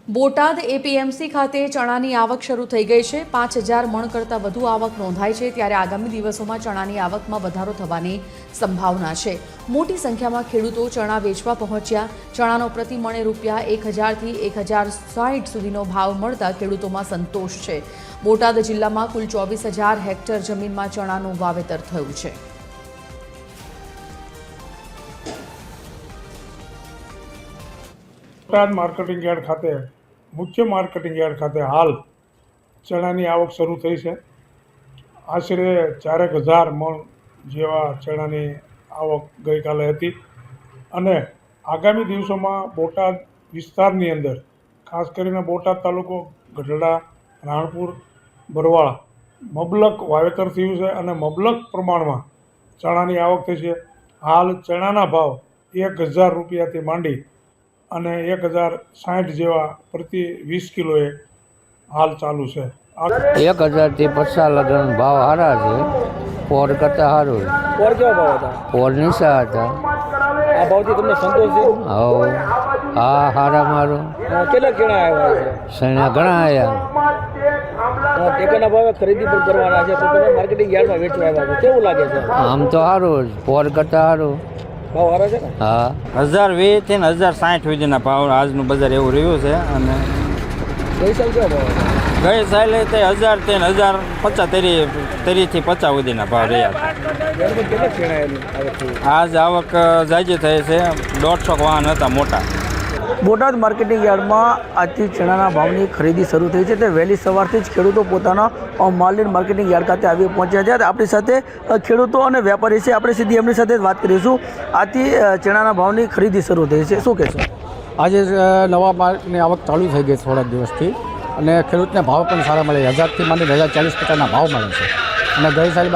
Botad APMC ખાતે ચણાની આવક શરૂ થઈ ગઈ છે। 5000 મણ કરતાં વધુ આવક નોંધાઈ છે, ત્યારે આગામી દિવસોમાં ચણાની આવકમાં વધારો થવાની સંભાવના છે। મોટી સંખ્યામાં ખેડૂતો ચણા વેચવા પહોંચ્યા। ચણાનો પ્રતિ મણે ₹1000 થી 1060 સુધીનો ભાવ મળતા ખેડૂતોમાં સંતોષ છે। બોટાદ જિલ્લામાં કુલ 24000 હેક્ટર જમીનમાં ચણાનું વાવેતર થયું છે। બોટાદ માર્કેટિંગ યાર્ડ ખાતે મુખ્ય માર્કેટિંગ યાર્ડ ખાતે હાલ ચણાની આવક શરૂ થઈ છે। આશરે 4000 મણ જેવા ચણાની આવક ગઈકાલે હતી અને આગામી દિવસોમાં બોટાદ વિસ્તારની અંદર ખાસ કરીને બોટાદ તાલુકો, ગઢડા, રાણપુર, બરવાળા મબલક વાવેતર થયું છે અને મબલક પ્રમાણમાં ચણાની આવક થઈ છે। હાલ ચણાના ભાવ ₹1000થી માંડી અને 1060 જેવા પ્રતિ 20 કિલોએ હાલ ચાલુ છે। 1000 થી 50 લગન ભાવ સારા છે। પોર કરતા સારું। પોર કેવા ભાવ હતા? પોર નીચા હતા। આ ભાવથી તમને સંતોષ છે? હા સારા મારું। કેટલા કેળા આવ્યા છે? સૈણા ઘણા આવ્યા। ટેકાના ભાવે ખરીદી પણ કરવાના છે, તો તમે માર્કેટિંગ યાર્ડમાં વેચવા આવ્યા છો, કેવું લાગે છે? આમ તો સારું, પોર કરતા સારું। ભાવ સારા છે ને? હા, 1020 થી 1060 સુધીના ભાવ આજનું બજાર એવું રહ્યું છે। અને ગઈ સાલ કેવા ભાવ હતા? ગઈ સાલે તે 1000 થી 1050 થી 50 સુધીના ભાવ રહ્યા હતા। યાર્ડમાં કેટલા કેળા આવક થઈ? આજ આવક જાજી થઈ છે। 150 વાહન હતા મોટા। બોટાદ માર્કેટિંગ યાર્ડમાં આજથી ચણાના ભાવની ખરીદી શરૂ થઈ છે। તે વહેલી સવારથી જ ખેડૂતો પોતાના માલની માર્કેટિંગ યાર્ડ ખાતે આવી પહોંચ્યા છે। આપણી સાથે ખેડૂતો અને વેપારી છે, આપણે સીધી એમની સાથે વાત કરીશું। આજથી ચણાના ભાવની ખરીદી શરૂ થઈ છે, શું કહેશો? આજે નવા માલની આવક ચાલુ થઈ ગઈ થોડા દિવસથી અને ખેડૂતને ભાવ પણ સારા મળે। 1000થી માંડીને 1040-50ના ભાવ મળે છે અને ગઈ સાલ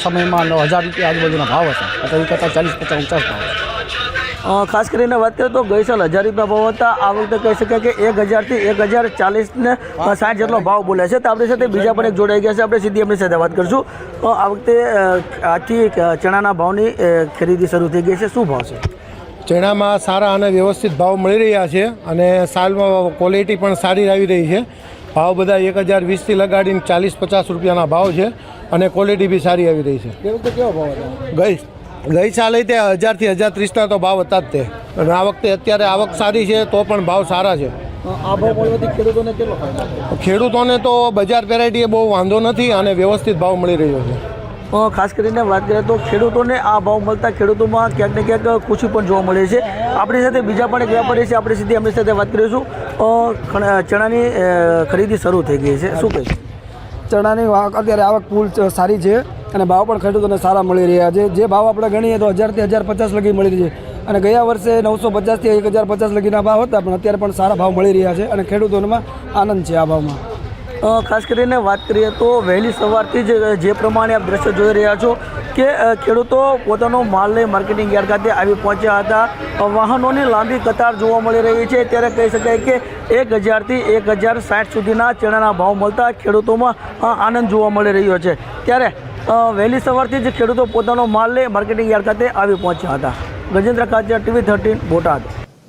સમયમાં ₹1000 આજુબાજુના ભાવ હતા, અત્યારે કરતાં 40-50 ઊંચા ભાવ છે। ખાસ કરીને વાત કરીએ તો ગઈ સાલ 1000 રૂપિયા ભાવ હતા, આ વખતે કહી શકાય કે 1000 થી 1040 ને 60 જેટલો ભાવ બોલે છે। તો આપણી સાથે બીજા પણ એક જોડાઈ ગયા છે, આપણે સીધી એમની સાથે વાત કરીશું। આ વખતે આજથી ચણાના ભાવની ખરીદી શરૂ થઈ ગઈ છે, શું ભાવ છે? ચણામાં સારા અને વ્યવસ્થિત ભાવ મળી રહ્યા છે અને સાલમાં ક્વોલિટી પણ સારી આવી રહી છે। ભાવ બધા 1020થી લગાડીને 40-50 રૂપિયાના ભાવ છે અને ક્વોલિટી બી સારી આવી રહી છે। એ વખતે કેવો ભાવ હતા? ગઈ સાલે તે 1000 થી 1030ના તો ભાવ હતા જ તે, અને આ વખતે અત્યારે આવક સારી છે તો પણ ભાવ સારા છે। આ ભાવ મળવાથી ખેડૂતોને કેટલો ફાયદો? ખેડૂતોને તો બજાર વેરાયટીએ બહુ વાંધો નથી અને વ્યવસ્થિત ભાવ મળી રહ્યો છે। ખાસ કરીને વાત કરીએ તો ખેડૂતોને આ ભાવ મળતા ખેડૂતોમાં ક્યાંક ને ક્યાંક ખુશી પણ જોવા મળે છે। આપણી સાથે બીજા પણ એક વેપારી છે, આપણે સીધી એમની સાથે વાત કરીશું। ચણાની ખરીદી શરૂ થઈ ગઈ છે, શું કહીશું? ચણાની અત્યારે આવક કુલ સારી છે અને ભાવ પણ ખેડૂતોને સારા મળી રહ્યા છે। જે ભાવ આપણે ગણીએ તો 1000 થી 1050 લગી મળી રહી છે અને ગયા વર્ષે 950 થી 1050 લગીના ભાવ હતા, પણ અત્યારે પણ સારા ભાવ મળી રહ્યા છે અને ખેડૂતોમાં આનંદ છે આ ભાવમાં। ખાસ કરીને વાત કરીએ તો વહેલી સવારથી જ જે પ્રમાણે આપ દ્રશ્ય જોઈ રહ્યા છો કે ખેડૂતો પોતાનો માલ લઈ માર્કેટિંગ યાર્ડ ખાતે આવી પહોંચ્યા હતા। વાહનોની લાંબી કતાર જોવા મળી રહી છે, ત્યારે કહી શકાય કે 1000 થી 1060 સુધીના ચણાના ભાવ મળતા ખેડૂતોમાં આનંદ જોવા મળી રહ્યો છે। ત્યારે વહેલી સવારથી જ ખેડૂતો પોતાનો માલ લઈ માર્કેટિંગ યાર્ડ ખાતે આવી પહોંચ્યા હતા। ગજેન્દ્ર કાચર, TV 13 બોટાદ।